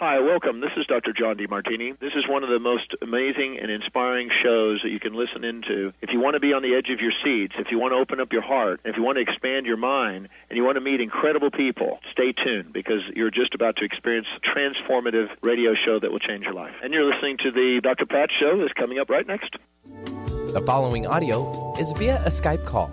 Hi, welcome. This is Dr. John DeMartini. This is one of the most amazing and inspiring shows that you can listen into. If you want to be on the edge of your seats, if you want to open up your heart, if you want to expand your mind, and you want to meet incredible people, stay tuned because you're just about to experience a transformative radio show that will change your life. And you're listening to the Dr. Pat Show that's coming up right next. The following audio is via a Skype call.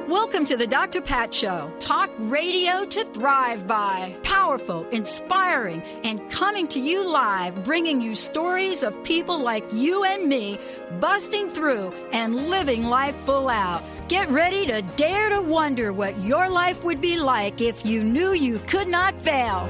Welcome to the Dr. Pat Show. Talk radio to thrive by. Powerful, inspiring, and coming to you live, bringing you stories of people like you and me, busting through and living life full out. Get ready to dare to wonder what your life would be like if you knew you could not fail.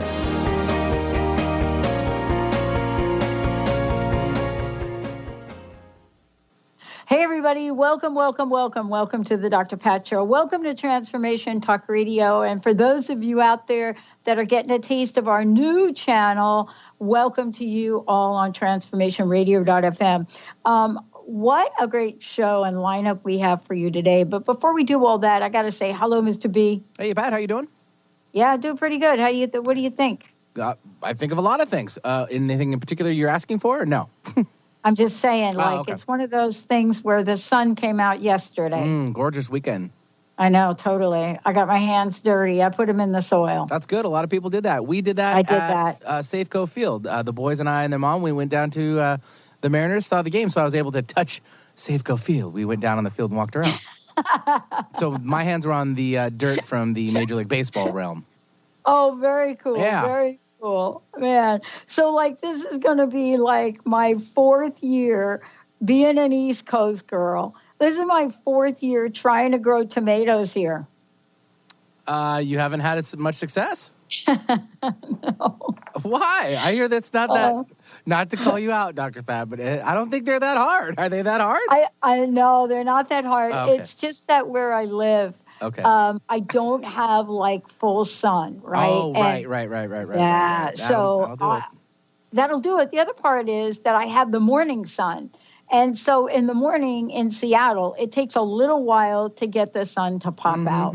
Hey, everybody. Welcome to the Dr. Pat Show. Welcome to Transformation Talk Radio. And for those of you out there that are getting a taste of our new channel, welcome to you all on transformationradio.fm. What a great show and lineup we have for you today. But before we do all that, I got to say hello, Mr. B. Hey, Pat, how you doing? Yeah, doing pretty good. What do you think? I think of a lot of things. Anything in particular you're asking for or no? I'm just saying, okay. It's one of those things where the sun came out yesterday. Gorgeous weekend. I know, totally. I got my hands dirty. I put them in the soil. That's good. A lot of people did that. We did that at Safeco Field. The boys and I and their mom, we went down to the Mariners, saw the game, so I was able to touch Safeco Field. We went down on the field and walked around. So my hands were on the dirt from the Major League Baseball realm. Oh, very cool. Yeah. Very cool, man. So this is going to be my fourth year being an East Coast girl. This is my fourth year trying to grow tomatoes here. You haven't had much success? No. Why? I hear that's not to call you out, Dr. Fab, but I don't think they're that hard. Are they that hard? I know they're not that hard. Oh, okay. It's just that where I live, okay. I don't have full sun, right? Oh, right. Yeah, right. So that'll do it. The other part is that I have the morning sun. And so in the morning in Seattle, it takes a little while to get the sun to pop out.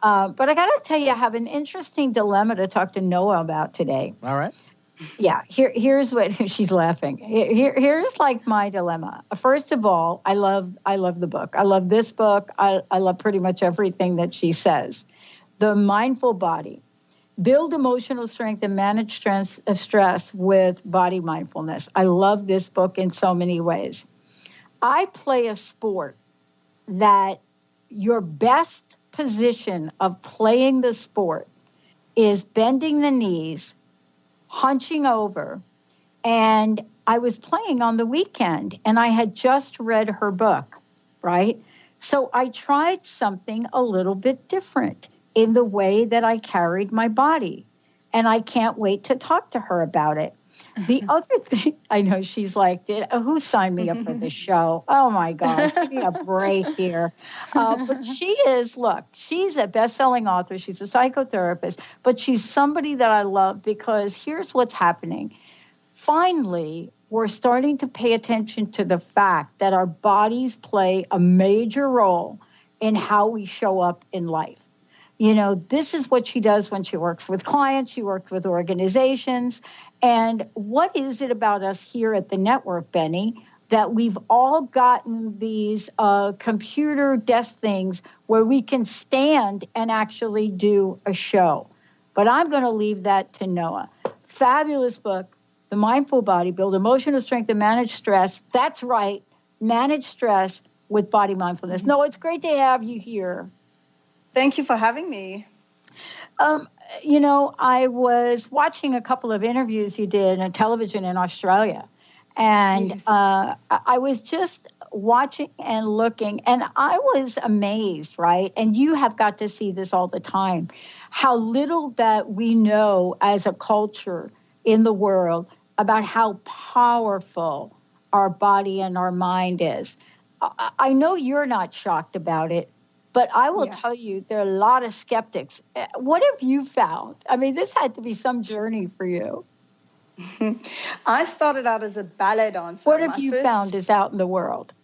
But I got to tell you, I have an interesting dilemma to talk to Noah about today. All right. Yeah, here's what she's laughing. Here's my dilemma. First of all, I love the book. I love this book. I love pretty much everything that she says. The Mindful Body. Build emotional strength and manage stress with body mindfulness. I love this book in so many ways. I play a sport that your best position of playing the sport is bending the knees, hunching over, and I was playing on the weekend, and I had just read her book, right? So I tried something a little bit different in the way that I carried my body, and I can't wait to talk to her about it. The other thing, I know she's who signed me up for this show? Oh, my God, give me a break here. But she's a best-selling author. She's a psychotherapist, but she's somebody that I love because here's what's happening. Finally, we're starting to pay attention to the fact that our bodies play a major role in how we show up in life. This is what she does when she works with clients. She works with organizations. And what is it about us here at the network, Benny, that we've all gotten these computer desk things where we can stand and actually do a show? But I'm going to leave that to Noah. Fabulous book, The Mindful Body, Build Emotional Strength and Manage Stress. That's right, manage stress with body mindfulness. Noah, it's great to have you here. Thank you for having me. I was watching a couple of interviews you did on television in Australia, and yes. I was just watching and looking, and I was amazed, right? And you have got to see this all the time, how little that we know as a culture in the world about how powerful our body and our mind is. I know you're not shocked about it, but I will tell you, there are a lot of skeptics. What have you found? I mean, this had to be some journey for you. I started out as a ballet dancer. What have you found is out in the world?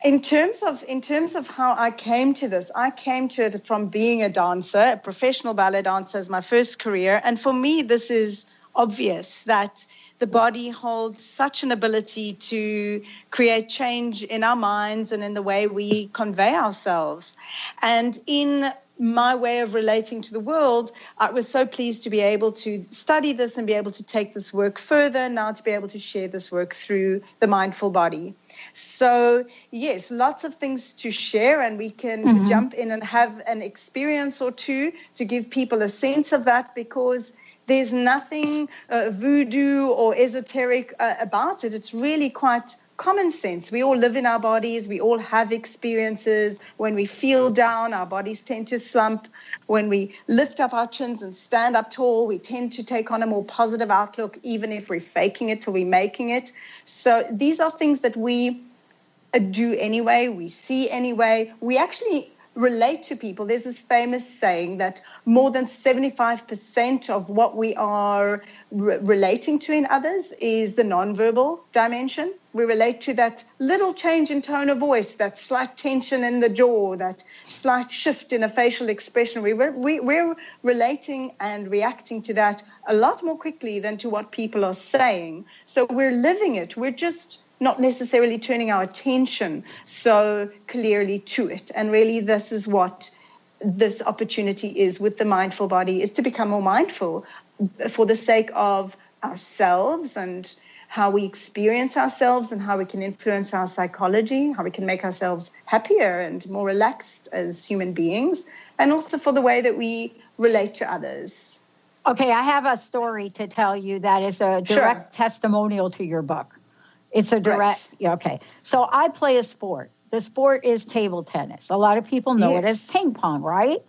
In terms of how I came to this, I came to it from being a dancer, a professional ballet dancer as my first career. And for me, this is obvious that the body holds such an ability to create change in our minds and in the way we convey ourselves. And in my way of relating to the world, I was so pleased to be able to study this and be able to take this work further, now to be able to share this work through the mindful body. So, yes, lots of things to share, and we can jump in and have an experience or two to give people a sense of that, because there's nothing voodoo or esoteric about it. It's really quite common sense. We all live in our bodies. We all have experiences. When we feel down, our bodies tend to slump. When we lift up our chins and stand up tall, we tend to take on a more positive outlook, even if we're faking it till we're making it. So these are things that we do anyway. We see anyway. We actually relate to people. There's this famous saying that more than 75% of what we are relating to in others is the nonverbal dimension. We relate to that little change in tone of voice, that slight tension in the jaw, that slight shift in a facial expression. We're relating and reacting to that a lot more quickly than to what people are saying. So we're living it. We're just not necessarily turning our attention so clearly to it. And really, this is what this opportunity is with the mindful body, is to become more mindful for the sake of ourselves and how we experience ourselves and how we can influence our psychology, how we can make ourselves happier and more relaxed as human beings, and also for the way that we relate to others. Okay, I have a story to tell you that is a direct testimonial to your book. It's a direct, okay. So I play a sport. The sport is table tennis. A lot of people know it as ping pong, right?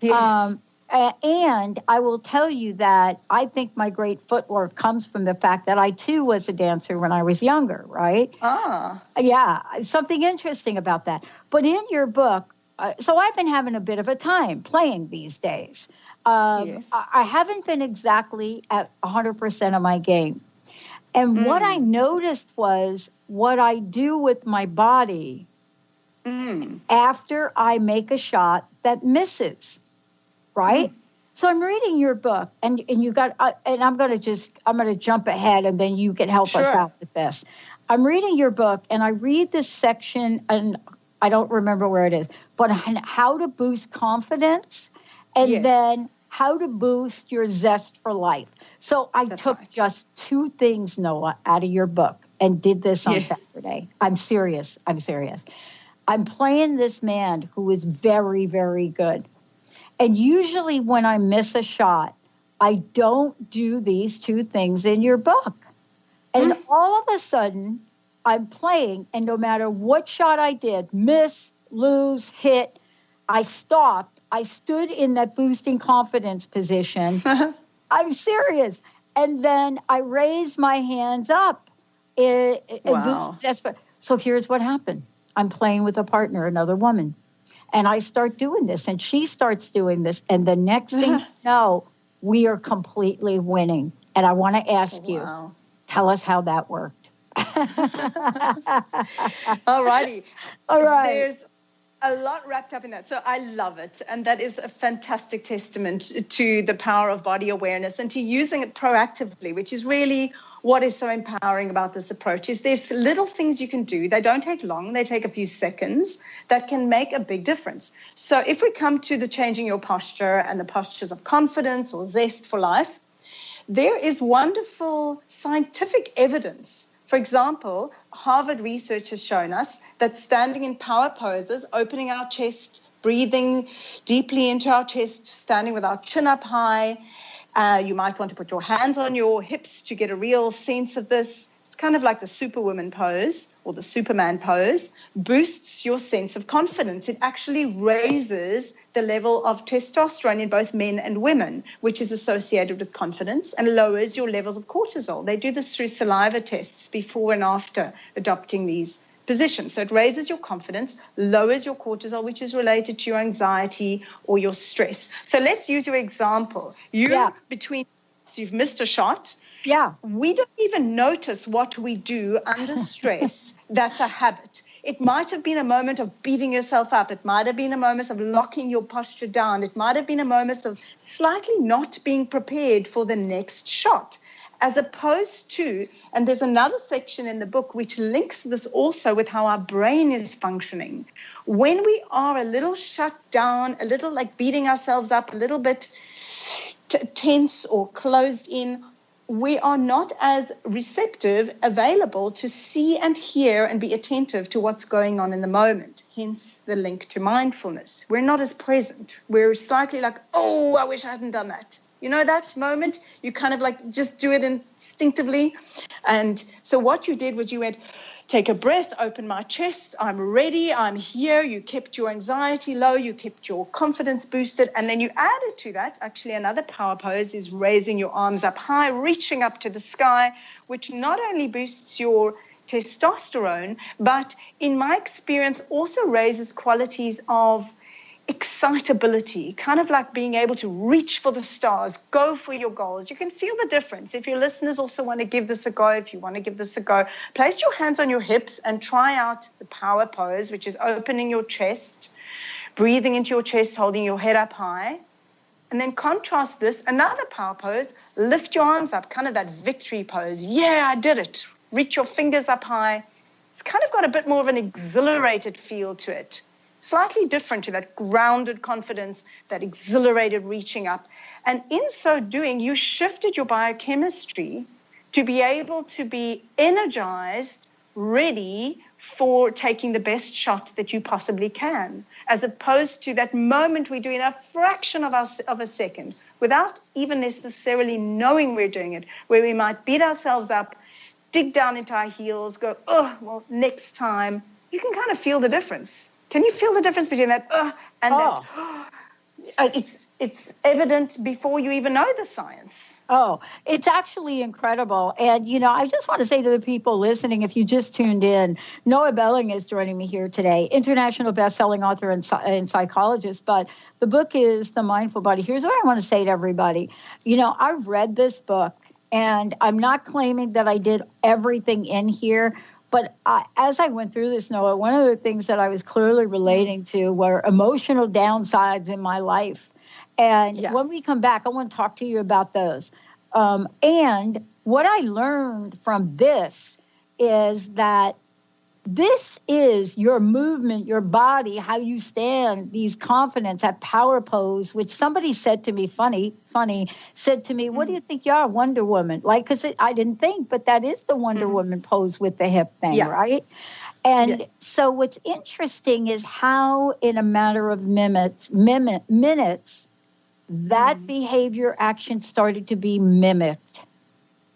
Yes. And I will tell you that I think my great footwork comes from the fact that I, too, was a dancer when I was younger, right? Ah. Yeah, something interesting about that. But in your book, so I've been having a bit of a time playing these days. I haven't been exactly at 100% of my game. And what I noticed was what I do with my body after I make a shot that misses, right? So I'm reading your book, and you got, and I'm going to jump ahead, and then you can help us out with this. I'm reading your book, and I read this section, and I don't remember where it is, but how to boost confidence, and then how to boost your zest for life. So I took just two things, Noah, out of your book and did this on Saturday. I'm serious. I'm playing this man who is very, very good. And usually when I miss a shot, I don't do these two things in your book. And all of a sudden, I'm playing, and no matter what shot I did, miss, lose, hit, I stopped. I stood in that boosting confidence position. I'm serious. And then I raised my hands up. So here's what happened. I'm playing with a partner, another woman. And I start doing this, and she starts doing this. And the next thing you know, we are completely winning. And I want to ask you, tell us how that worked. All righty. All right. There's a lot wrapped up in that. So I love it. And that is a fantastic testament to the power of body awareness and to using it proactively, which is really what is so empowering about this approach. Is there's little things you can do. They don't take long. They take a few seconds that can make a big difference. So if we come to the changing your posture and the postures of confidence or zest for life, there is wonderful scientific evidence. For example, Harvard research has shown us that standing in power poses, opening our chest, breathing deeply into our chest, standing with our chin up high. You might want to put your hands on your hips to get a real sense of this. It's kind of like the Superwoman pose or the Superman pose, boosts your sense of confidence. It actually raises the level of testosterone in both men and women, which is associated with confidence, and lowers your levels of cortisol. They do this through saliva tests before and after adopting these positions. So it raises your confidence, lowers your cortisol, which is related to your anxiety or your stress. So let's use your example. You've missed a shot. Yeah. We don't even notice what we do under stress. That's a habit. It might have been a moment of beating yourself up. It might have been a moment of locking your posture down. It might have been a moment of slightly not being prepared for the next shot. As opposed to, and there's another section in the book which links this also with how our brain is functioning. When we are a little shut down, a little like beating ourselves up, a little bit tense or closed in, we are not as receptive, available to see and hear and be attentive to what's going on in the moment. Hence the link to mindfulness. We're not as present. We're slightly like, oh, I wish I hadn't done that. You know that moment? You kind of like just do it instinctively. And so what you did was you went, take a breath, open my chest, I'm ready, I'm here. You kept your anxiety low, you kept your confidence boosted. And then you added to that, actually another power pose is raising your arms up high, reaching up to the sky, which not only boosts your testosterone, but in my experience also raises qualities of excitability, kind of like being able to reach for the stars, go for your goals. You can feel the difference. If your listeners also want to give this a go, if you want to give this a go, place your hands on your hips and try out the power pose, which is opening your chest, breathing into your chest, holding your head up high. And then contrast this, another power pose, lift your arms up, kind of that victory pose. Yeah, I did it. Reach your fingers up high. It's kind of got a bit more of an exhilarated feel to it. Slightly different to that grounded confidence, that exhilarated reaching up. And in so doing, you shifted your biochemistry to be able to be energized, ready for taking the best shot that you possibly can, as opposed to that moment we do in a fraction of a second, without even necessarily knowing we're doing it, where we might beat ourselves up, dig down into our heels, go, oh, well, next time. You can kind of feel the difference. Can you feel the difference between that and that? It's evident before you even know the science. Oh, it's actually incredible. And, you know, I just want to say to the people listening, if you just tuned in, Noah Belling is joining me here today, international best-selling author and psychologist. But the book is The Mindful Body. Here's what I want to say to everybody. You know, I've read this book, and I'm not claiming that I did everything in here. But as I went through this, Noah, one of the things that I was clearly relating to were emotional downsides in my life. And when we come back, I want to talk to you about those. And what I learned from this is that this is your movement, your body, how you stand, these confidence, that power pose, which somebody said to me, funny, said to me, what do you think you are, Wonder Woman? Like, because I didn't think, but that is the Wonder Woman pose with the hip thing, right? And so what's interesting is how in a matter of minutes, that behavior action started to be mimicked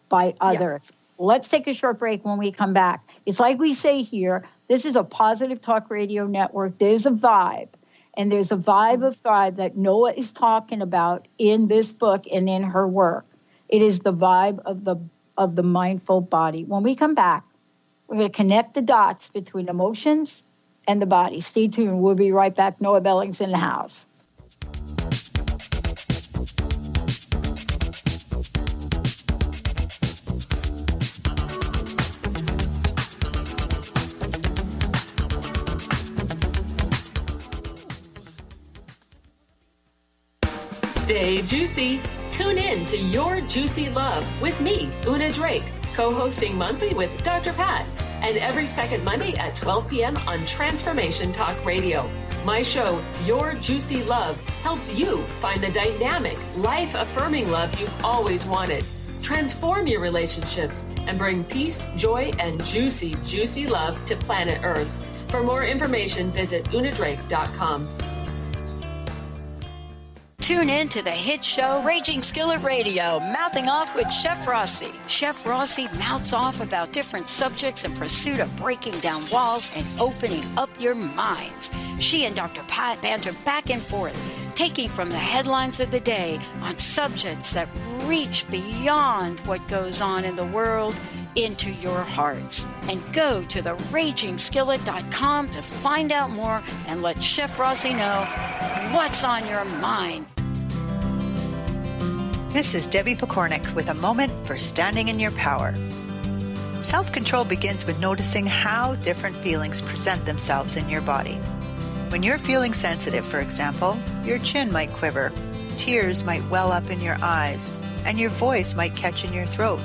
by others. Let's take a short break. When we come back, it's like we say here, this is a positive talk radio network. There's a vibe, and there's a vibe of thrive that Noah is talking about in this book and in her work. It is the vibe of the mindful body. When we come back, we're going to connect the dots between emotions and the body. Stay tuned. We'll be right back. Noah Belling's in the house. Stay juicy. Tune in to Your Juicy Love with me, Una Drake, co-hosting monthly with Dr. Pat, and every second Monday at 12 p.m. on Transformation Talk Radio. My show, Your Juicy Love, helps you find the dynamic, life-affirming love you've always wanted. Transform your relationships and bring peace, joy, and juicy, juicy love to planet Earth. For more information, visit unadrake.com. Tune in to the hit show Raging Skillet Radio, Mouthing Off with Chef Rossi. Chef Rossi mouths off about different subjects in pursuit of breaking down walls and opening up your minds. She and Dr. Pat banter back and forth, taking from the headlines of the day on subjects that reach beyond what goes on in the world into your hearts. And go to theragingskillet.com to find out more and let Chef Rossi know what's on your mind. This is Debbie Pokornik with a moment for standing in your power. Self-control begins with noticing how different feelings present themselves in your body. When you're feeling sensitive, for example, your chin might quiver, tears might well up in your eyes, and your voice might catch in your throat.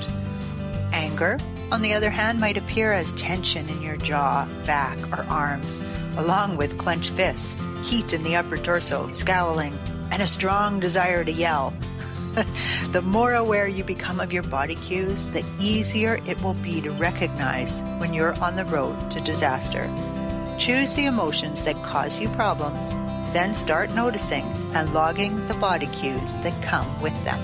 Anger, on the other hand, might appear as tension in your jaw, back, or arms, along with clenched fists, heat in the upper torso, scowling, and a strong desire to yell. The more aware you become of your body cues, the easier it will be to recognize when you're on the road to disaster. Choose the emotions that cause you problems, then start noticing and logging the body cues that come with them.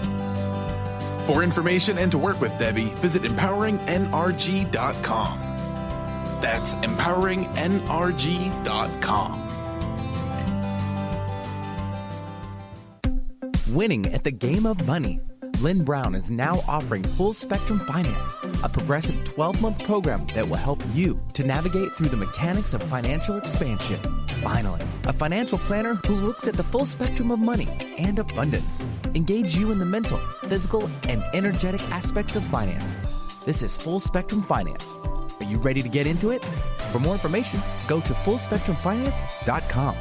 For information and to work with Debbie, visit empoweringnrg.com. That's empoweringnrg.com. Winning at the game of money. Lynn Brown is now offering Full Spectrum Finance, a progressive 12-month program that will help you to navigate through the mechanics of financial expansion. Finally, a financial planner who looks at the full spectrum of money and abundance. Engage you in the mental, physical, and energetic aspects of finance. This is Full Spectrum Finance. Are you ready to get into it? For more information, go to fullspectrumfinance.com.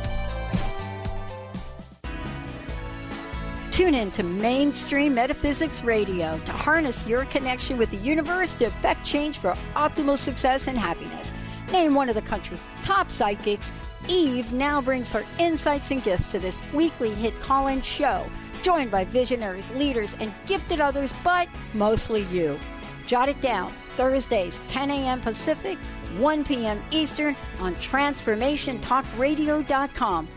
Tune in to Mainstream Metaphysics Radio to harness your connection with the universe to effect change for optimal success and happiness. Named one of the country's top psychics, Eve now brings her insights and gifts to this weekly hit call-in show, joined by visionaries, leaders, and gifted others, but mostly you. Jot it down. Thursdays, 10 a.m. Pacific, 1 p.m. Eastern on TransformationTalkRadio.com.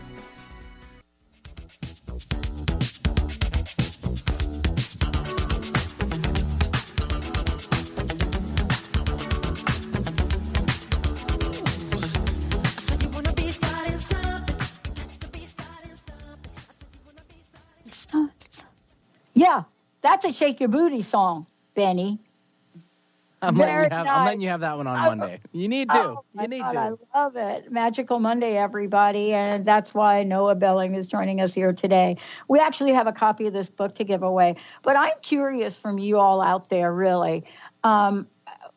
Yeah, that's a shake your booty song, Benny. I'm letting you have that one on Monday. You need to. I love it. Magical Monday, everybody. And that's why Noah Belling is joining us here today. We actually have a copy of this book to give away. But I'm curious from you all out there, really.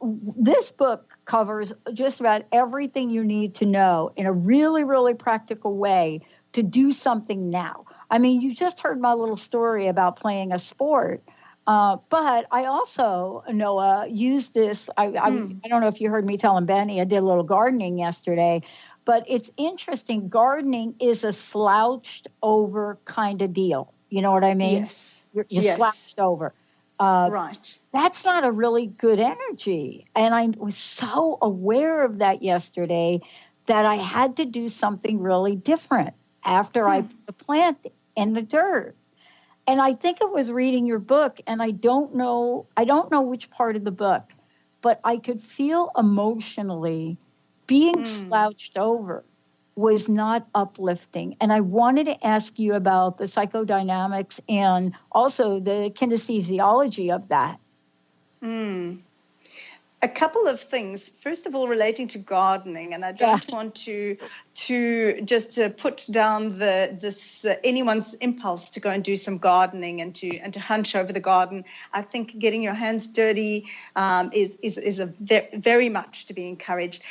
This book covers just about everything you need to know in a really, really practical way to do something now. I mean, you just heard my little story about playing a sport. But I also, Noah, used this. I don't know if you heard me telling Benny, I did a little gardening yesterday. But it's interesting. Gardening is a slouched over kind of deal. You know what I mean? Yes. You're slouched over. Right. That's not a really good energy. And I was so aware of that yesterday that I had to do something really different after I put the plant in the dirt. And I think it was reading your book, and I don't know which part of the book, but I could feel emotionally being slouched over was not uplifting. And I wanted to ask you about the psychodynamics and also the kinesthesiology of that. A couple of things. First of all, relating to gardening, and I don't want to just put down anyone's impulse to go and do some gardening and to hunch over the garden. I think getting your hands dirty is very much to be encouraged,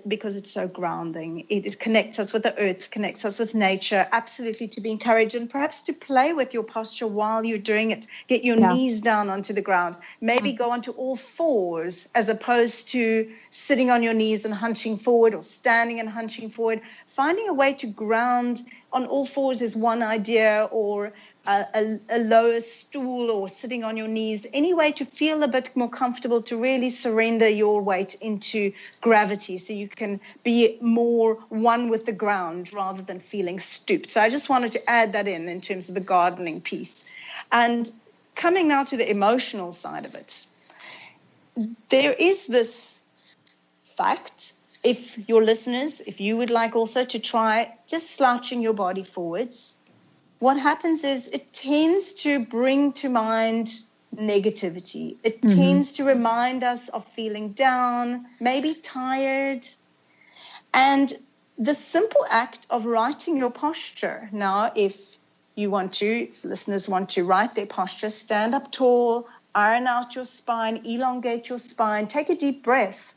because it's so grounding. It connects us with the earth, connects us with nature. Absolutely to be encouraged, and perhaps to play with your posture while you're doing it. Get your knees down onto the ground. Maybe go onto all fours, as opposed to sitting on your knees and hunching forward, or standing and hunching forward. Finding a way to ground on all fours is one idea, or a lower stool, or sitting on your knees. Any way to feel a bit more comfortable, to really surrender your weight into gravity so you can be more one with the ground rather than feeling stooped. So I just wanted to add that in terms of the gardening piece. And coming now to the emotional side of it. There is this fact, if your listeners, if you would like also to try just slouching your body forwards, what happens is it tends to bring to mind negativity. It tends to remind us of feeling down, maybe tired. And the simple act of writing your posture. Now, if listeners want to write their posture, stand up tall, iron out your spine, elongate your spine, take a deep breath,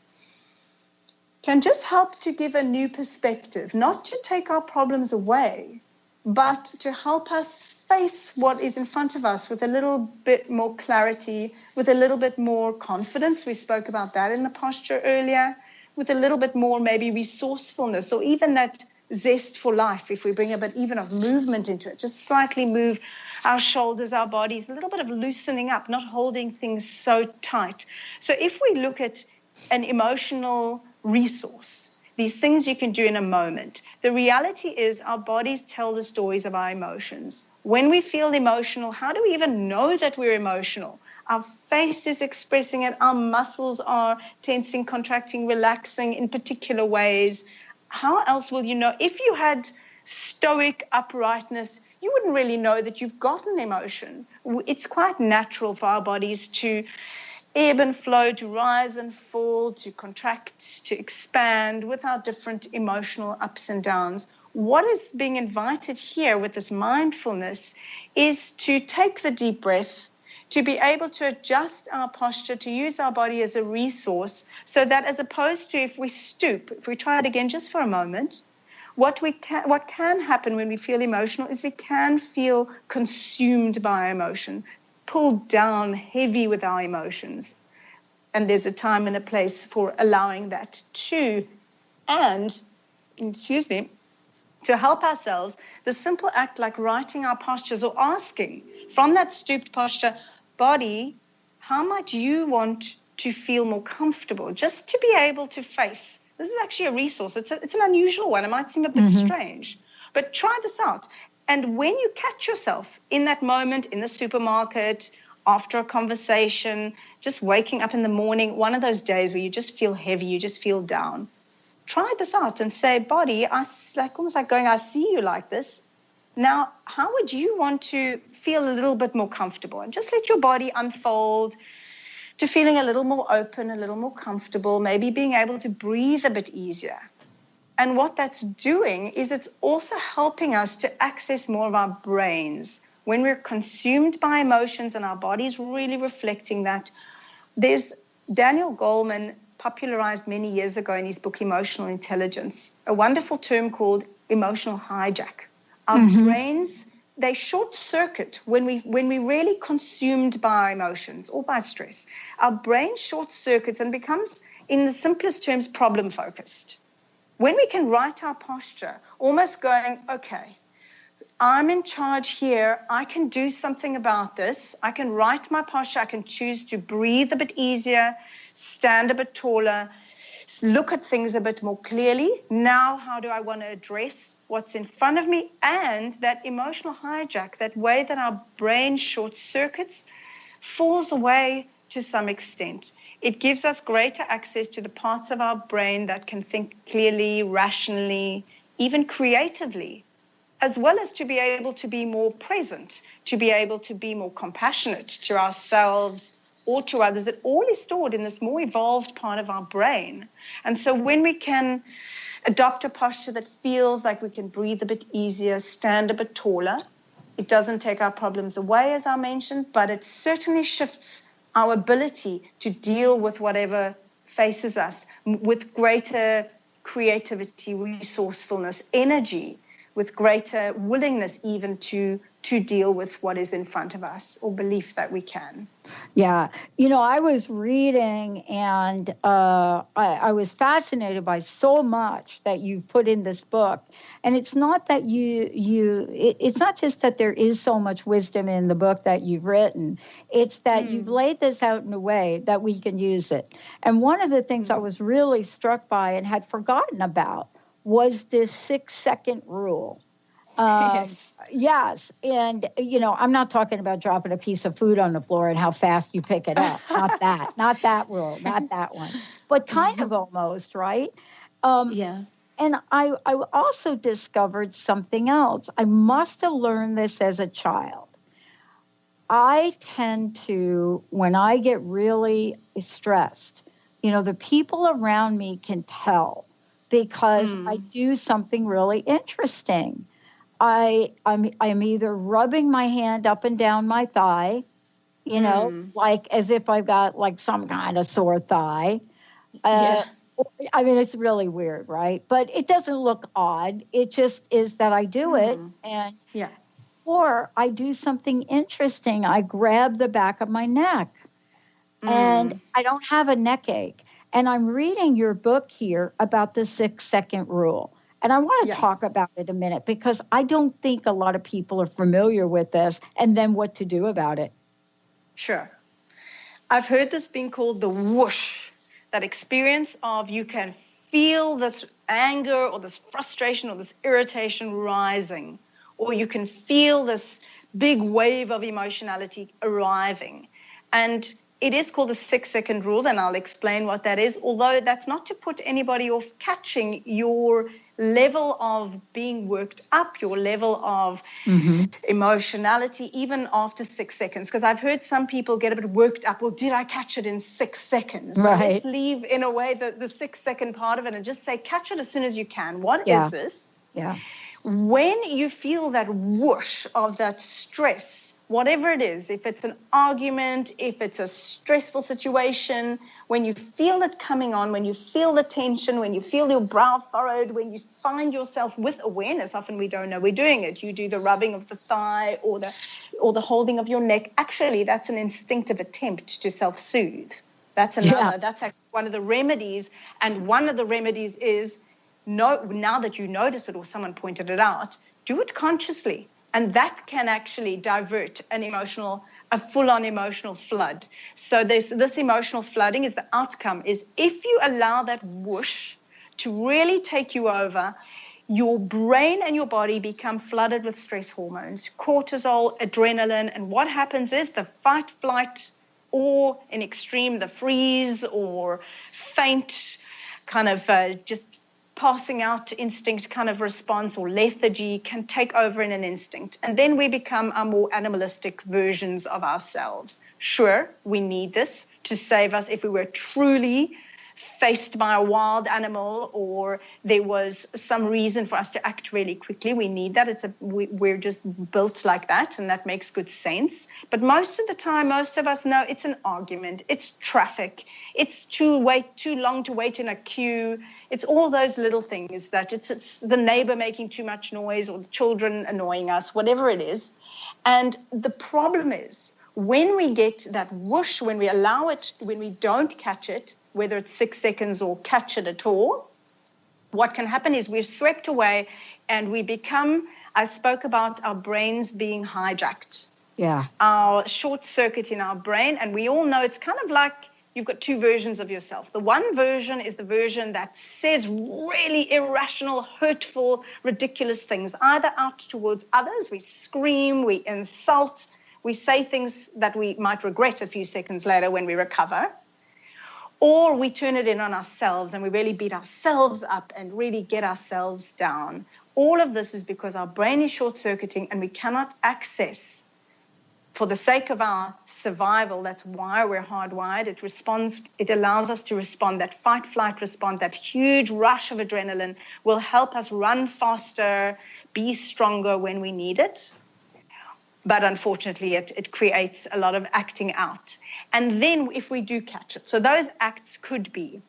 can just help to give a new perspective, not to take our problems away, but to help us face what is in front of us with a little bit more clarity, with a little bit more confidence. We spoke about that in the posture earlier, with a little bit more maybe resourcefulness, or even that zest for life, if we bring a bit even of movement into it, just slightly move our shoulders, our bodies, a little bit of loosening up, not holding things so tight. So if we look at an emotional resource, these things you can do in a moment, the reality is our bodies tell the stories of our emotions. When we feel emotional, how do we even know that we're emotional? Our face is expressing it, our muscles are tensing, contracting, relaxing in particular ways. How else will you know? If you had stoic uprightness, you wouldn't really know that you've got an emotion. It's quite natural for our bodies to ebb and flow, to rise and fall, to contract, to expand with our different emotional ups and downs. What is being invited here with this mindfulness is to take the deep breath, to be able to adjust our posture, to use our body as a resource, so that as opposed to if we stoop, if we try it again just for a moment, what can happen when we feel emotional is we can feel consumed by our emotion, pulled down heavy with our emotions. And there's a time and a place for allowing that too. And, to help ourselves, the simple act like writing our postures or asking from that stooped posture, body, how might you want to feel more comfortable? Just to be able to face. This is actually a resource. It's an unusual one. It might seem a bit strange, but try this out. And when you catch yourself in that moment in the supermarket, after a conversation, just waking up in the morning, one of those days where you just feel heavy, you just feel down, try this out and say, body, almost like going, I see you like this. Now, how would you want to feel a little bit more comfortable? And just let your body unfold to feeling a little more open, a little more comfortable, maybe being able to breathe a bit easier. And what that's doing is it's also helping us to access more of our brains. When we're consumed by emotions and our body's really reflecting that, there's Daniel Goleman popularized many years ago in his book, Emotional Intelligence, a wonderful term called emotional hijack. Our brains, they short circuit when we're really consumed by emotions or by stress. Our brain short circuits and becomes, in the simplest terms, problem focused. When we can write our posture, almost going, okay, I'm in charge here. I can do something about this. I can write my posture. I can choose to breathe a bit easier, stand a bit taller, look at things a bit more clearly. Now, how do I want to address what's in front of me? And that emotional hijack, that way that our brain short circuits, falls away to some extent. It gives us greater access to the parts of our brain that can think clearly, rationally, even creatively, as well as to be able to be more present, to be able to be more compassionate to ourselves or to others. It all is stored in this more evolved part of our brain. And so when we can adopt a posture that feels like we can breathe a bit easier, stand a bit taller, it doesn't take our problems away, as I mentioned, but it certainly shifts our ability to deal with whatever faces us with greater creativity, resourcefulness, energy, with greater willingness even to deal with what is in front of us, or belief that we can. Yeah. I was reading and I was fascinated by so much that you've put in this book. And it's not that it's not just that there is so much wisdom in the book that you've written. It's that you've laid this out in a way that we can use it. And one of the things I was really struck by and had forgotten about was this 6-second rule. Yes. And, I'm not talking about dropping a piece of food on the floor and how fast you pick it up. Not that rule, not that one, but kind of almost, right? Yeah. And I also discovered something else. I must have learned this as a child. I tend to, when I get really stressed, the people around me can tell because I do something really interesting. I'm either rubbing my hand up and down my thigh, you know, like as if I've got like some kind of sore thigh. I mean, it's really weird, right? But it doesn't look odd. It just is that I do it. And or I do something interesting. I grab the back of my neck and I don't have a neck ache. And I'm reading your book here about the 6-second rule. And I want to talk about it a minute because I don't think a lot of people are familiar with this and then what to do about it. Sure. I've heard this being called the whoosh, that experience of you can feel this anger or this frustration or this irritation rising, or you can feel this big wave of emotionality arriving. And it is called the 6-second rule, and I'll explain what that is, although that's not to put anybody off catching your level of being worked up, your level of emotionality, even after 6 seconds. Because I've heard some people get a bit worked up. Well, did I catch it in 6 seconds? So let's leave, in a way, the 6-second part of it and just say, catch it as soon as you can. What is this? When you feel that whoosh of that stress, whatever it is, if it's an argument, if it's a stressful situation, when you feel it coming on, when you feel the tension, when you feel your brow furrowed, when you find yourself with awareness, often we don't know we're doing it. You do the rubbing of the thigh or the holding of your neck. Actually, that's an instinctive attempt to self-soothe. That's another. That's one of the remedies. And one of the remedies is, now that you notice it or someone pointed it out, do it consciously. And that can actually divert a full-on emotional flood. So this emotional flooding is the outcome, is if you allow that whoosh to really take you over, your brain and your body become flooded with stress hormones, cortisol, adrenaline, and what happens is the fight, flight, or in extreme, the freeze or faint kind of just passing out instinct kind of response or lethargy can take over in an instinct. And then we become our more animalistic versions of ourselves. Sure, we need this to save us if we were truly faced by a wild animal or there was some reason for us to act really quickly. We need that. We're just built like that, and that makes good sense. But most of the time, most of us know it's an argument, it's traffic, it's too long to wait in a queue. It's all those little things that it's the neighbor making too much noise or the children annoying us, whatever it is. And the problem is when we get that whoosh, when we allow it, when we don't catch it, whether it's 6 seconds or catch it at all, what can happen is we're swept away and we become, I spoke about our brains being hijacked. Our short circuit in our brain, and we all know it's kind of like you've got two versions of yourself. The one version is the version that says really irrational, hurtful, ridiculous things, either out towards others. We scream, we insult, we say things that we might regret a few seconds later when we recover. Or we turn it in on ourselves and we really beat ourselves up and really get ourselves down. All of this is because our brain is short-circuiting and we cannot access, for the sake of our survival, that's why we're hardwired. It allows us to respond. That fight-flight response, that huge rush of adrenaline will help us run faster, be stronger when we need it. But unfortunately, it creates a lot of acting out. And then if we do catch it, so those acts could be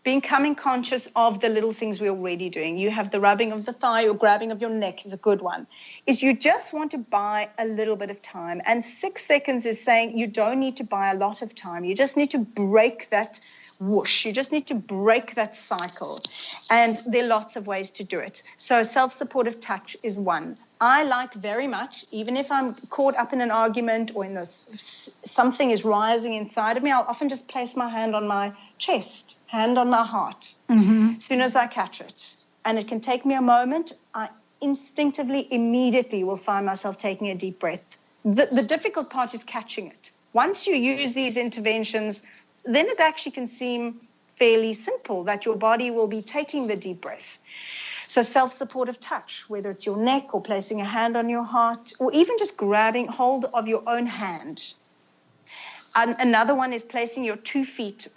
becoming conscious of the little things we're already doing. You have the rubbing of the thigh or grabbing of your neck is a good one. Is you just want to buy a little bit of time. And 6 seconds is saying you don't need to buy a lot of time. You just need to break that whoosh. You just need to break that cycle. And there are lots of ways to do it. So self-supportive touch is one. I like very much, even if I'm caught up in an argument or in this, something is rising inside of me, I'll often just place my hand on my chest, hand on my heart, as soon as I catch it. And it can take me a moment. I instinctively, immediately will find myself taking a deep breath. The difficult part is catching it. Once you use these interventions, then it actually can seem fairly simple that your body will be taking the deep breath. So self-supportive touch, whether it's your neck or placing a hand on your heart, or even just grabbing hold of your own hand. And another one is placing your 2 feet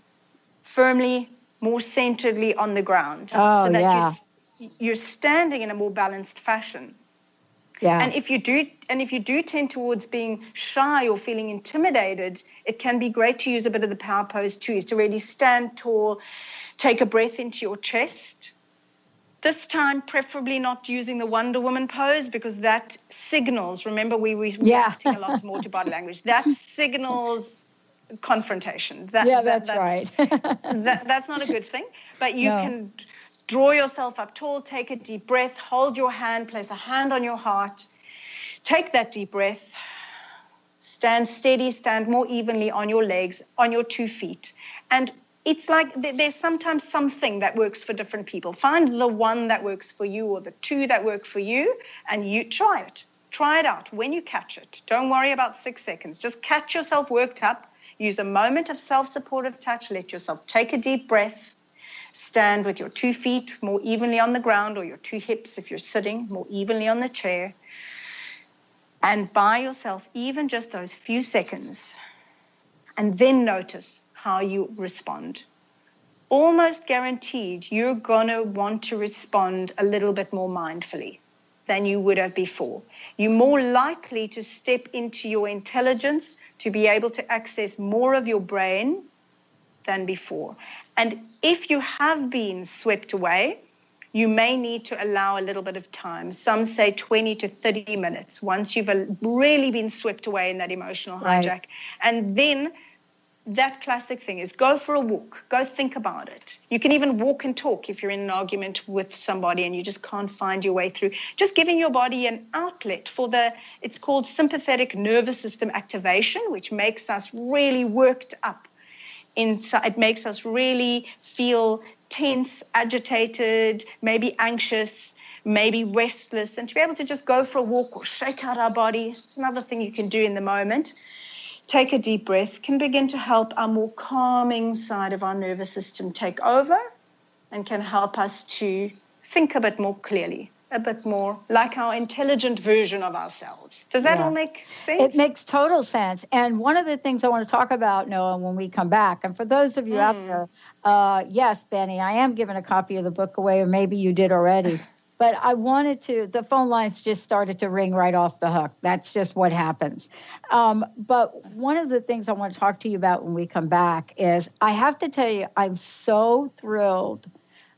firmly, more centeredly on the ground, so that you're standing in a more balanced fashion. Yeah. And if you do tend towards being shy or feeling intimidated, it can be great to use a bit of the power pose too, is to really stand tall, take a breath into your chest. This time, preferably not using the Wonder Woman pose, because that signals, remember we're reacting a lot more to body language, that signals confrontation. That's right. That's not a good thing, but you can draw yourself up tall, take a deep breath, hold your hand, place a hand on your heart, take that deep breath, stand steady, stand more evenly on your legs, on your 2 feet. And it's like there's sometimes something that works for different people. Find the one that works for you or the 2 that work for you, and you try it. Try it out when you catch it. Don't worry about 6 seconds. Just catch yourself worked up. Use a moment of self-supportive touch. Let yourself take a deep breath. Stand with your 2 feet more evenly on the ground, or your 2 hips, if you're sitting, more evenly on the chair. And by yourself, even just those few seconds, and then notice how you respond. Almost guaranteed you're going to want to respond a little bit more mindfully than you would have before. You're more likely to step into your intelligence, to be able to access more of your brain than before. And if you have been swept away, you may need to allow a little bit of time. Some say 20 to 30 minutes once you've really been swept away in that emotional hijack. And then that classic thing is go for a walk, go think about it. You can even walk and talk if you're in an argument with somebody and you just can't find your way through. Just giving your body an outlet for it's called sympathetic nervous system activation, which makes us really worked up. It makes us really feel tense, agitated, maybe anxious, maybe restless. And to be able to just go for a walk or shake out our body, it's another thing you can do in the moment. Take a deep breath, can begin to help our more calming side of our nervous system take over, and can help us to think a bit more clearly, a bit more like our intelligent version of ourselves. Does that all make sense? It makes total sense. And one of the things I want to talk about, Noah, when we come back, and for those of you out there, yes, Benny, I am giving a copy of the book away, or maybe you did already. But I wanted the phone lines just started to ring right off the hook. That's just what happens. But one of the things I want to talk to you about when we come back is, I have to tell you, I'm so thrilled,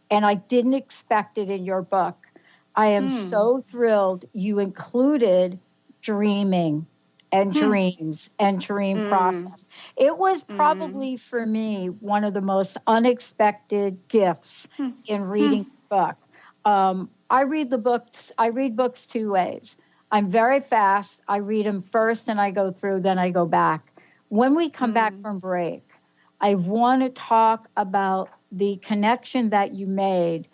and I didn't expect it in your book. I am so thrilled you included dreaming and dreams and dream process. It was probably for me one of the most unexpected gifts in reading the book. I read books 2 ways. I'm very fast. I read them first and I go through, then I go back. When we come back from break, I want to talk about the connection that you made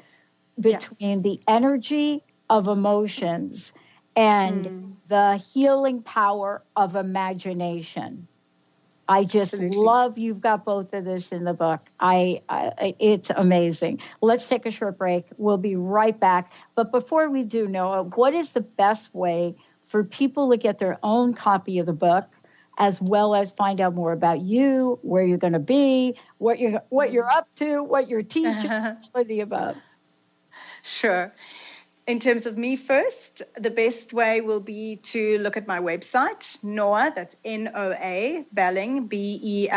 between the energy of emotions and the healing power of imagination. I just love you've got both of this in the book. It's amazing. Let's take a short break. We'll be right back. But before we do, Noah, what is the best way for people to get their own copy of the book, as well as find out more about you, where you're going to be, what you're up to, what you're teaching, all of the above? Sure. In terms of me first, the best way will be to look at my website, Noah, that's N-O-A, Belling, BELLING.com.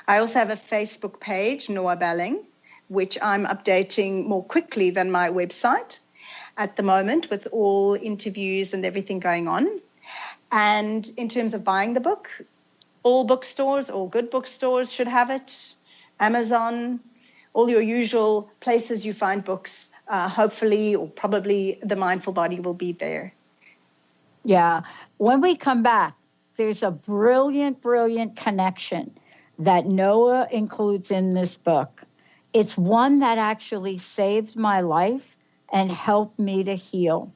I also have a Facebook page, Noah Belling, which I'm updating more quickly than my website at the moment, with all interviews and everything going on. And in terms of buying the book, all bookstores, all good bookstores should have it, Amazon, all your usual places you find books, hopefully or probably The Mindful Body will be there. Yeah. When we come back, there's a brilliant, brilliant connection that Noah includes in this book. It's one that actually saved my life and helped me to heal.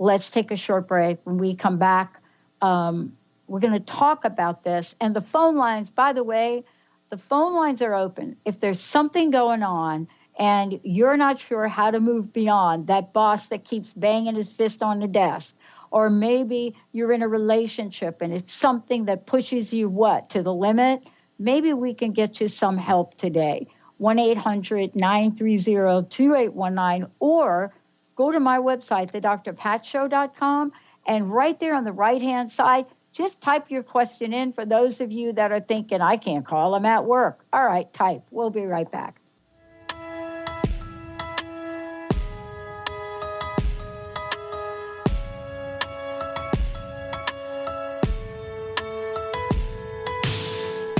Let's take a short break. When we come back, we're going to talk about this. And the phone lines, by the way, the phone lines are open. If there's something going on and you're not sure how to move beyond that boss that keeps banging his fist on the desk, or maybe you're in a relationship and it's something that pushes you to the limit, maybe we can get you some help today. 1-800-930-2819, or go to my website, thedrpatshow.com, and right there on the right-hand side, just type your question in for those of you that are thinking, I can't call, I'm at work. All right, type. We'll be right back.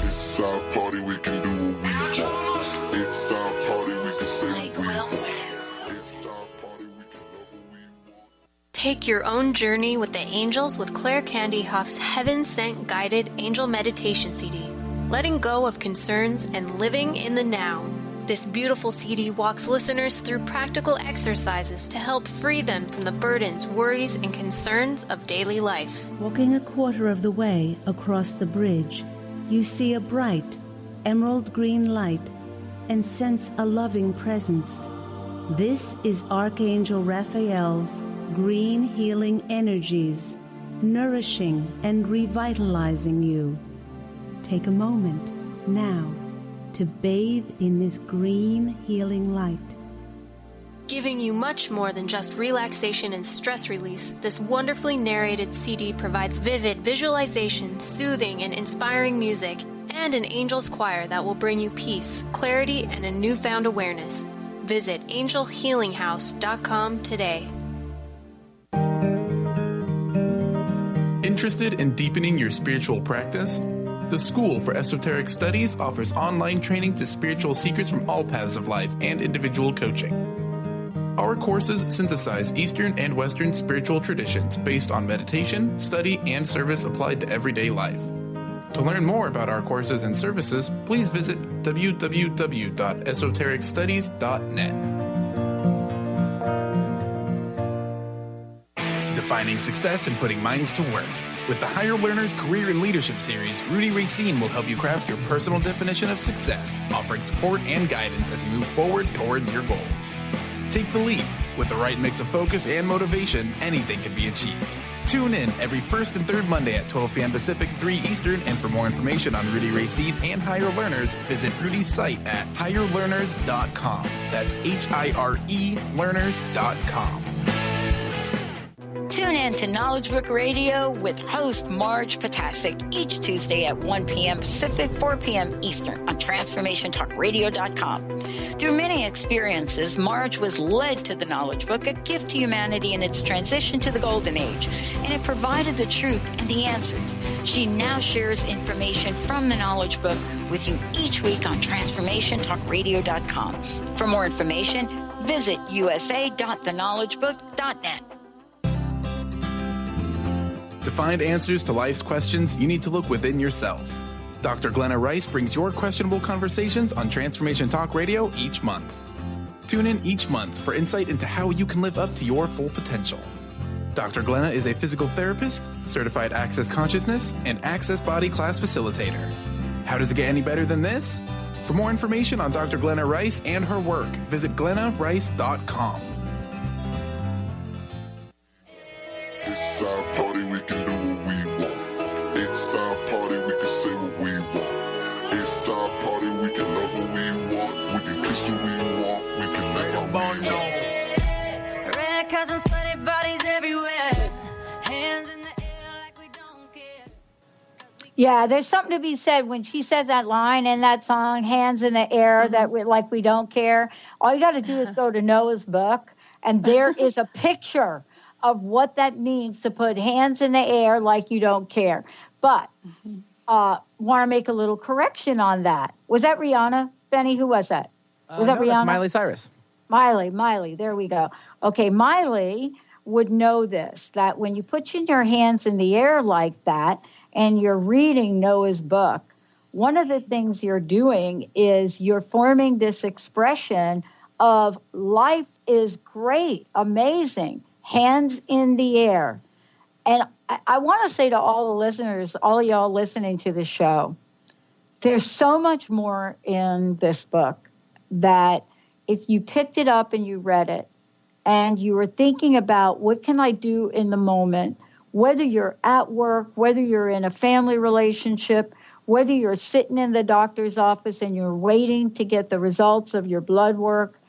It's our party, we can do what we want. It's our party, we can say what we want. It's our party, we can love what we want. Take your own journey with the angels with Claire Candy Hoff's Heaven Sent Guided Angel Meditation CD. Letting go of concerns and living in the now. This beautiful CD walks listeners through practical exercises to help free them from the burdens, worries, and concerns of daily life. Walking a quarter of the way across the bridge, you see a bright, emerald green light and sense a loving presence. This is Archangel Raphael's green healing energies, nourishing and revitalizing you. Take a moment now to bathe in this green healing light. Giving you much more than just relaxation and stress release, this wonderfully narrated CD provides vivid visualization, soothing and inspiring music, and an angel's choir that will bring you peace, clarity, and a newfound awareness. Visit angelhealinghouse.com today. Interested in deepening your spiritual practice? The School for Esoteric Studies offers online training to spiritual seekers from all paths of life and individual coaching. Our courses synthesize Eastern and Western spiritual traditions based on meditation, study, and service applied to everyday life. To learn more about our courses and services, please visit www.esotericstudies.net. Defining success and putting minds to work. With the Higher Learners Career and Leadership Series, Rudy Racine will help you craft your personal definition of success, offering support and guidance as you move forward towards your goals. Take the leap. With the right mix of focus and motivation, anything can be achieved. Tune in every first and third Monday at 12 p.m. Pacific, 3 Eastern, and for more information on Rudy Racine and Higher Learners, visit Rudy's site at higherlearners.com. That's HIRE learners.com. Tune in to Knowledge Book Radio with host Marge Potasic each Tuesday at 1 p.m. Pacific, 4 p.m. Eastern on TransformationTalkRadio.com. Through many experiences, Marge was led to the Knowledge Book, a gift to humanity in its transition to the Golden Age, and it provided the truth and the answers. She now shares information from the Knowledge Book with you each week on TransformationTalkRadio.com. For more information, visit usa.theknowledgebook.net. To find answers to life's questions, you need to look within yourself. Dr. Glenna Rice brings your questionable conversations on Transformation Talk Radio each month. Tune in each month for insight into how you can live up to your full potential. Dr. Glenna is a physical therapist, certified Access Consciousness, and Access Body Class facilitator. How does it get any better than this? For more information on Dr. Glenna Rice and her work, visit glennarice.com. It's our party, we can do what we want. It's our party, we can say what we want. It's our party, we can love what we want. We can kiss what we want. We can live what we want. Red cousins, sweaty bodies everywhere. Hands in the air like we don't care. Yeah, there's something to be said when she says that line in that song, hands in the air, that we like we don't care. All you got to do is go to Noah's book, and there is a picture of what that means to put hands in the air like you don't care. But want to make a little correction on that. Was that Rihanna, Benny? Who was that? Was that no, Rihanna? That's Miley Cyrus. Miley. There we go. Okay, Miley would know this, that when you put your hands in the air like that and you're reading Noah's book, one of the things you're doing is you're forming this expression of life is great, amazing, hands in the air. And I want to say to all the listeners, all of y'all listening to the show, there's so much more in this book that if you picked it up and you read it and you were thinking about what can I do in the moment, whether you're at work, whether you're in a family relationship, whether you're sitting in the doctor's office and you're waiting to get the results of your blood work,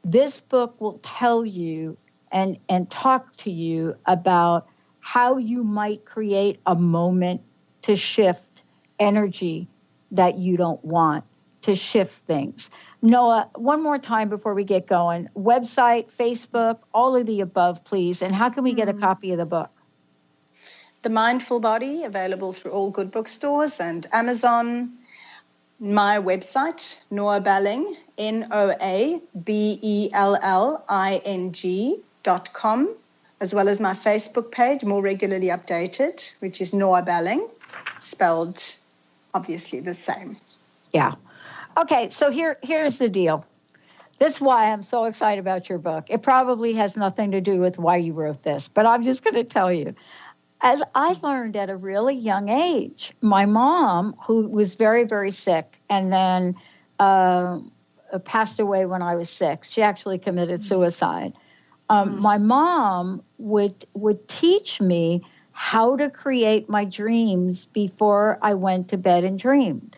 this book will tell you and talk to you about how you might create a moment to shift energy that you don't want, to shift things. Noah, one more time before we get going, website, Facebook, all of the above, please. And how can we get a copy of the book? The Mindful Body, available through all good bookstores and Amazon. My website, Noah Belling, NoaBelling.com, as well as my Facebook page, more regularly updated, which is Noah Belling, spelled obviously the same. Yeah. Okay, so here's the deal. This is why I'm so excited about your book. It probably has nothing to do with why you wrote this, but I'm just going to tell you. As I learned at a really young age, my mom, who was very, very sick and then passed away when I was 6, she actually committed suicide. My mom would teach me how to create my dreams before I went to bed and dreamed.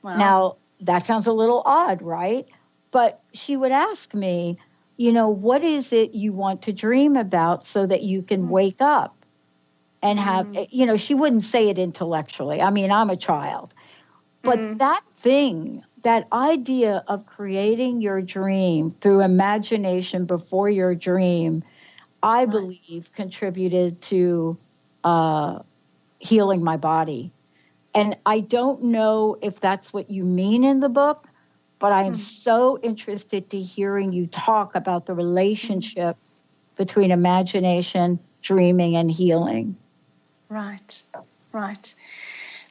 Wow. Now, that sounds a little odd, right? But she would ask me, what is it you want to dream about so that you can wake up and have, she wouldn't say it intellectually. I mean, I'm a child. But that thing, that idea of creating your dream through imagination before your dream, I believe contributed to healing my body. And I don't know if that's what you mean in the book, but I am so interested to hearing you talk about the relationship between imagination, dreaming, and healing. Right.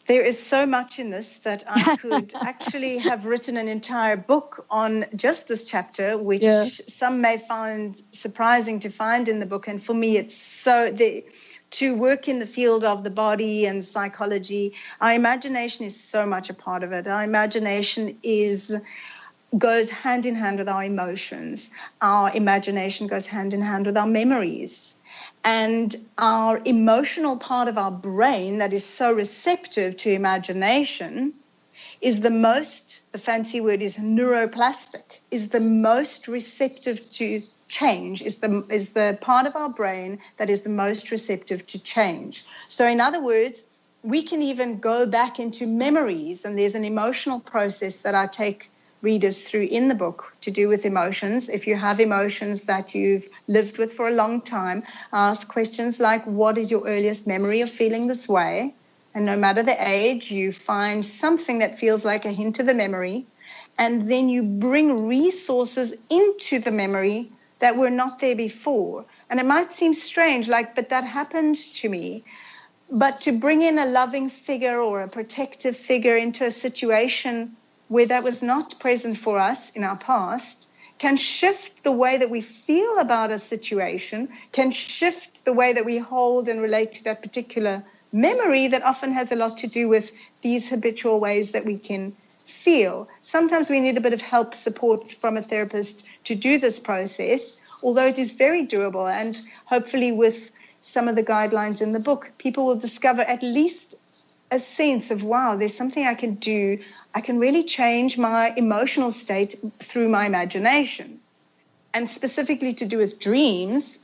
There is so much in this that I could actually have written an entire book on just this chapter, which some may find surprising to find in the book. And for me, it's to work in the field of the body and psychology, our imagination is so much a part of it. Our imagination goes hand in hand with our emotions. Our imagination goes hand in hand with our memories. And our emotional part of our brain that is so receptive to imagination is the fancy word is neuroplastic, is the most receptive to change, is the part of our brain that is the most receptive to change. So in other words, we can even go back into memories, and there's an emotional process that I take readers through in the book to do with emotions. If you have emotions that you've lived with for a long time, ask questions like, what is your earliest memory of feeling this way? And no matter the age, you find something that feels like a hint of a memory, and then you bring resources into the memory that were not there before. And it might seem strange, but that happened to me. But to bring in a loving figure or a protective figure into a situation where that was not present for us in our past can shift the way that we feel about a situation, can shift the way that we hold and relate to that particular memory that often has a lot to do with these habitual ways that we can feel. Sometimes we need a bit of help, support from a therapist to do this process, although it is very doable. And hopefully with some of the guidelines in the book, people will discover at least a sense of, wow, there's something I can do. I can really change my emotional state through my imagination. And specifically to do with dreams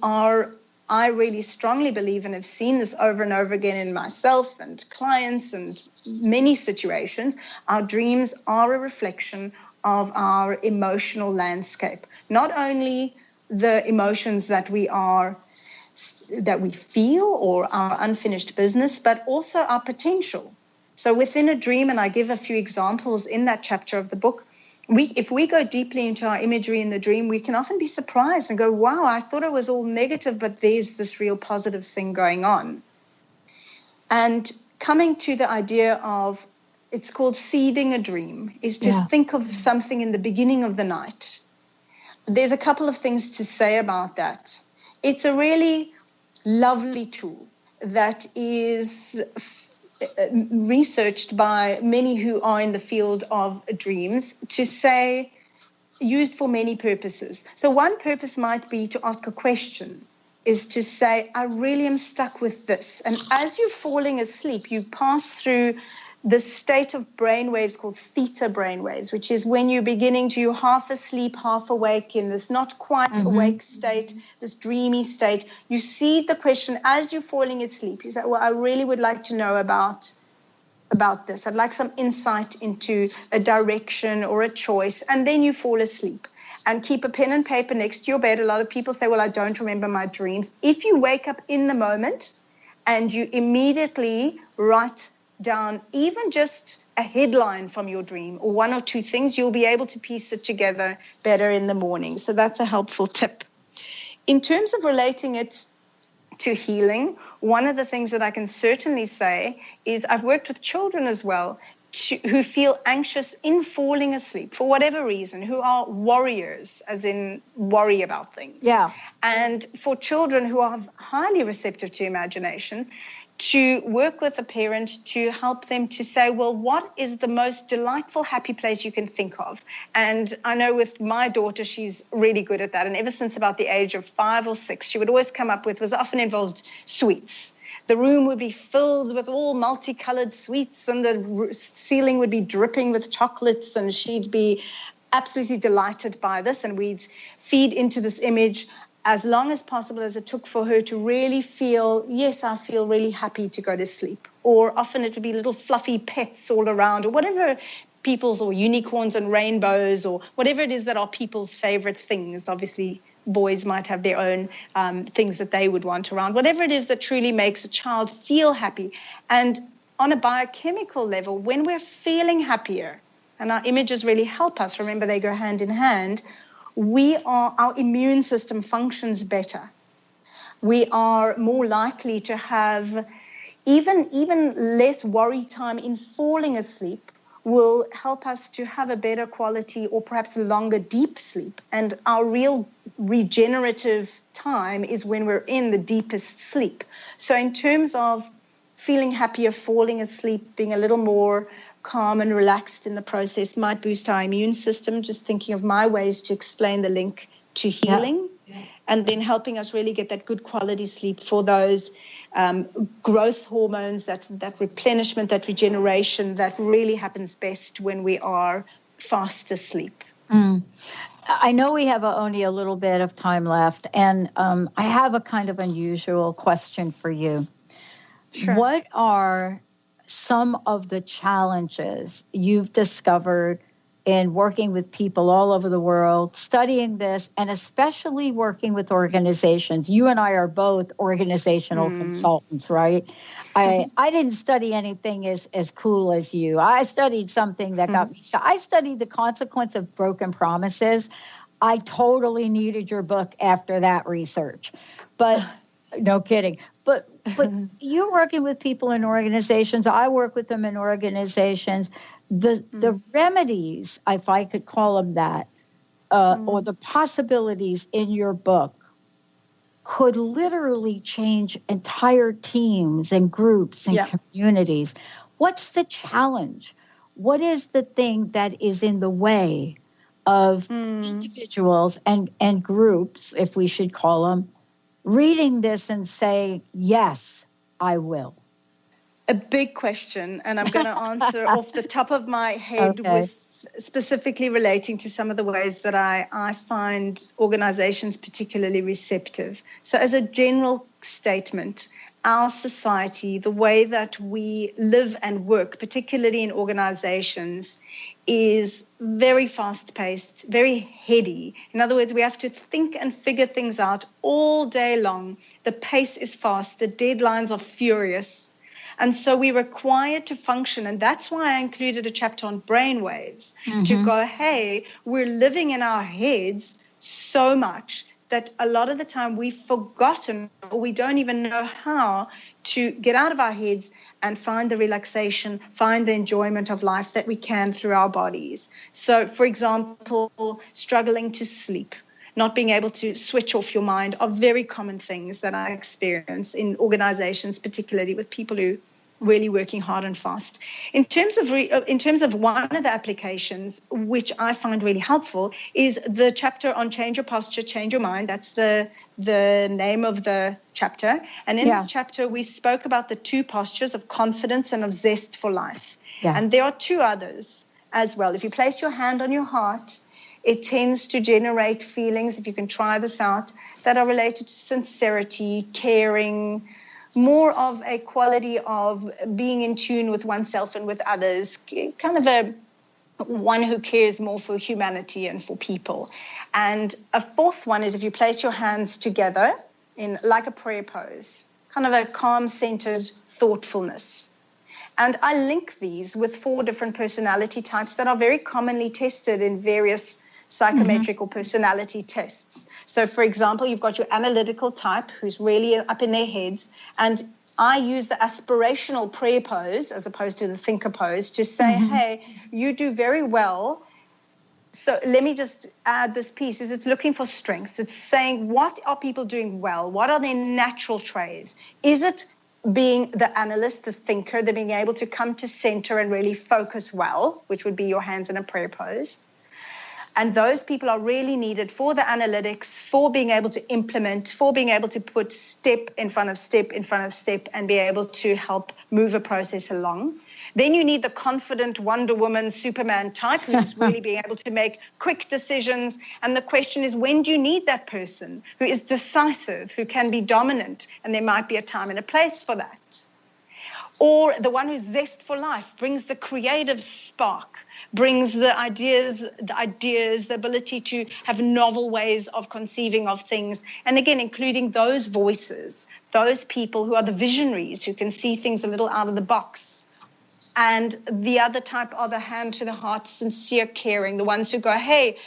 are, I really strongly believe, and have seen this over and over again in myself and clients and many situations, our dreams are a reflection of our emotional landscape. Not only the emotions that we feel or our unfinished business, but also our potential. So within a dream, and I give a few examples in that chapter of the book, if we go deeply into our imagery in the dream, we can often be surprised and go, wow, I thought it was all negative, but there's this real positive thing going on. And coming to the idea of, it's called seeding a dream, is to think of something in the beginning of the night. There's a couple of things to say about that. It's a really lovely tool that is researched by many who are in the field of dreams to say used for many purposes. So one purpose might be to ask a question, is to say, I really am stuck with this. And as you're falling asleep, you pass through this state of brainwaves called theta brainwaves, which is when you're beginning to, you're half asleep, half awake in this not quite awake state, this dreamy state. You see the question as you're falling asleep. You say, well, I really would like to know about this. I'd like some insight into a direction or a choice. And then you fall asleep. And keep a pen and paper next to your bed. A lot of people say, well, I don't remember my dreams. If you wake up in the moment and you immediately write down even just a headline from your dream or one or two things, you'll be able to piece it together better in the morning. So that's a helpful tip. In terms of relating it to healing, one of the things that I can certainly say is I've worked with children as well who feel anxious in falling asleep for whatever reason, who are worriers, as in worry about things. Yeah. And for children who are highly receptive to imagination, to work with a parent to help them to say, well, what is the most delightful, happy place you can think of? And I know with my daughter, she's really good at that. And ever since about the age of 5 or 6, she would always come up with, was often involved, sweets. The room would be filled with all multicolored sweets and the ceiling would be dripping with chocolates, and she'd be absolutely delighted by this. And we'd feed into this image as long as possible as it took for her to really feel, yes, I feel really happy to go to sleep. Or often it would be little fluffy pets all around, or whatever people's, or unicorns and rainbows, or whatever it is that are people's favorite things. Obviously, boys might have their own things that they would want around, whatever it is that truly makes a child feel happy. And on a biochemical level, when we're feeling happier, and our images really help us, remember they go hand in hand, our immune system functions better. We are more likely to have even less worry time in falling asleep will help us to have a better quality or perhaps a longer deep sleep. And our real regenerative time is when we're in the deepest sleep. So in terms of feeling happier, falling asleep, being a little more calm and relaxed in the process might boost our immune system. Just thinking of my ways to explain the link to healing, and then helping us really get that good quality sleep for those growth hormones, that replenishment, that regeneration that really happens best when we are fast asleep. I know we have only a little bit of time left, and I have a kind of unusual question for you. Sure. What are some of the challenges you've discovered in working with people all over the world, studying this, and especially working with organizations? You and I are both organizational consultants, right? I didn't study anything as cool as you. I studied something that got me. So I studied the consequence of broken promises. I totally needed your book after that research, but no kidding. But you're working with people in organizations. I work with them in organizations. The remedies, if I could call them that, or the possibilities in your book could literally change entire teams and groups and communities. What's the challenge? What is the thing that is in the way of individuals and groups, if we should call them, reading this and say, yes, I will? A big question, and I'm going to answer off the top of my head with specifically relating to some of the ways that I find organizations particularly receptive. So as a general statement, our society, the way that we live and work, particularly in organizations, is very fast-paced, very heady. In other words, we have to think and figure things out all day long. The pace is fast. The deadlines are furious. And so we're required to function. And that's why I included a chapter on brainwaves, to go, hey, we're living in our heads so much that a lot of the time we've forgotten, or we don't even know how to get out of our heads and find the relaxation, find the enjoyment of life that we can through our bodies. So, for example, struggling to sleep, not being able to switch off your mind are very common things that I experience in organizations, particularly with people who really working hard and fast. In terms of one of the applications, which I find really helpful, is the chapter on change your posture, change your mind. That's the name of the chapter. And in this chapter, we spoke about the two postures of confidence and of zest for life. Yeah. And there are two others as well. If you place your hand on your heart, it tends to generate feelings, if you can try this out, that are related to sincerity, caring, more of a quality of being in tune with oneself and with others, kind of one who cares more for humanity and for people. And a fourth one is if you place your hands together in like a prayer pose, kind of a calm, centered thoughtfulness. And I link these with 4 different personality types that are very commonly tested in various psychometric or personality tests. So, for example, you've got your analytical type who's really up in their heads, and I use the aspirational prayer pose as opposed to the thinker pose to say, hey, you do very well. So let me just add this piece, is it's looking for strengths. It's saying, what are people doing well? What are their natural traits? Is it being the analyst, the thinker, they're being able to come to center and really focus well, which would be your hands in a prayer pose. And those people are really needed for the analytics, for being able to implement, for being able to put step in front of step in front of step and be able to help move a process along. Then you need the confident Wonder Woman, Superman type who's really being able to make quick decisions. And the question is, when do you need that person who is decisive, who can be dominant? And there might be a time and a place for that. Or the one who's zest for life, brings the creative spark, brings the ideas, the ability to have novel ways of conceiving of things. And again, including those voices, those people who are the visionaries, who can see things a little out of the box. And the other type are the hand to the heart, sincere caring, the ones who go, hey,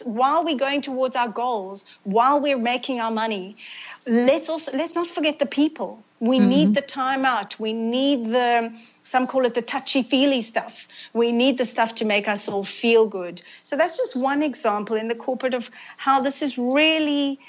while we're going towards our goals, while we're making our money, let's not forget the people. We need the time out. We need some call it the touchy-feely stuff. We need the stuff to make us all feel good. So that's just one example in the corporate of how this is really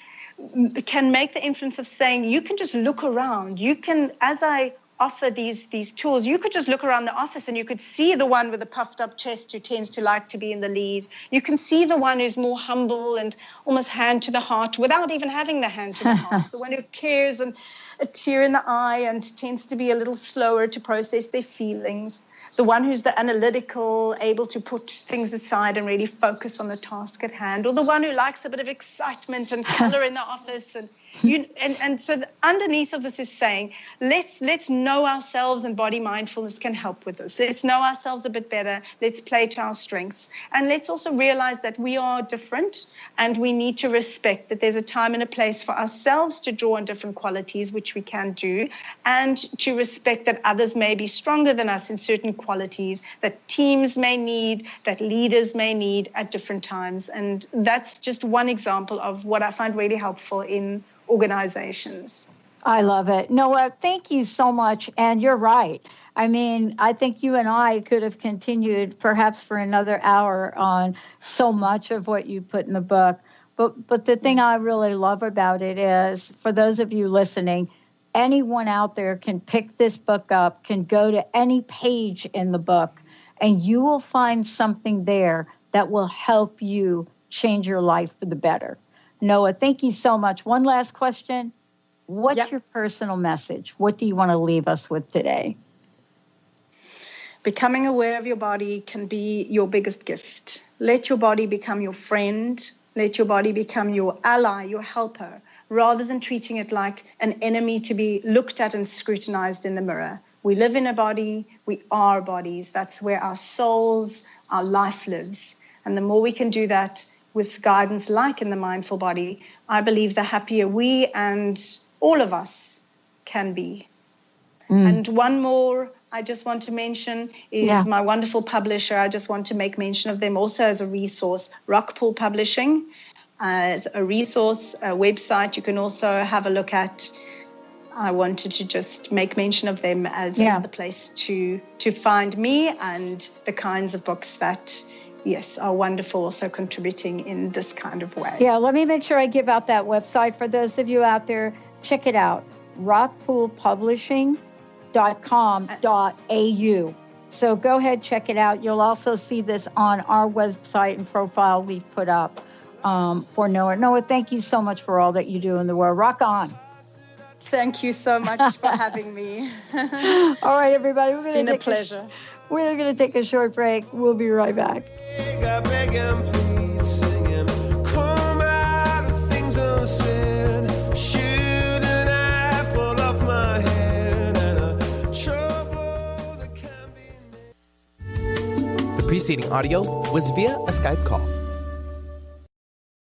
can make the influence of saying you can just look around. You can, as I offer these tools, you could just look around the office and you could see the one with the puffed up chest who tends to like to be in the lead. You can see the one who's more humble and almost hand to the heart without even having the hand to the heart, the one who cares and a tear in the eye and tends to be a little slower to process their feelings, the one who's the analytical, able to put things aside and really focus on the task at hand, or the one who likes a bit of excitement and color in the office. And so underneath of this is saying, let's know ourselves, and body mindfulness can help with this. Let's know ourselves a bit better. Let's play to our strengths. And let's also realize that we are different and we need to respect that there's a time and a place for ourselves to draw on different qualities, which we can do, and to respect that others may be stronger than us in certain qualities that teams may need, that leaders may need at different times. And that's just one example of what I find really helpful in organizations. I love it. Noah, thank you so much. And you're right. I mean, I think you and I could have continued perhaps for another hour on so much of what you put in the book. But the thing I really love about it is, for those of you listening, anyone out there can pick this book up, can go to any page in the book, and you will find something there that will help you change your life for the better. Noah, thank you so much. One last question. What's your personal message? What do you want to leave us with today? Becoming aware of your body can be your biggest gift. Let your body become your friend. Let your body become your ally, your helper, rather than treating it like an enemy to be looked at and scrutinized in the mirror. We live in a body. We are bodies. That's where our souls, our life lives. And the more we can do that with guidance like in the Mindful Body, I believe the happier we and all of us can be. And one more I just want to mention is my wonderful publisher. I just want to make mention of them also as a resource, Rockpool Publishing, as a resource, a website you can also have a look at. I wanted to just make mention of them as another place to find me and the kinds of books that are wonderful, also contributing in this kind of way. Yeah, let me make sure I give out that website for those of you out there. Check it out, rockpoolpublishing.com.au. So go ahead, check it out. You'll also see this on our website and profile we've put up for Noah. Noah, thank you so much for all that you do in the world. Rock on. Thank you so much for having me. All right, everybody. It's been a pleasure. We're going to take a short break. We'll be right back. The preceding audio was via a Skype call.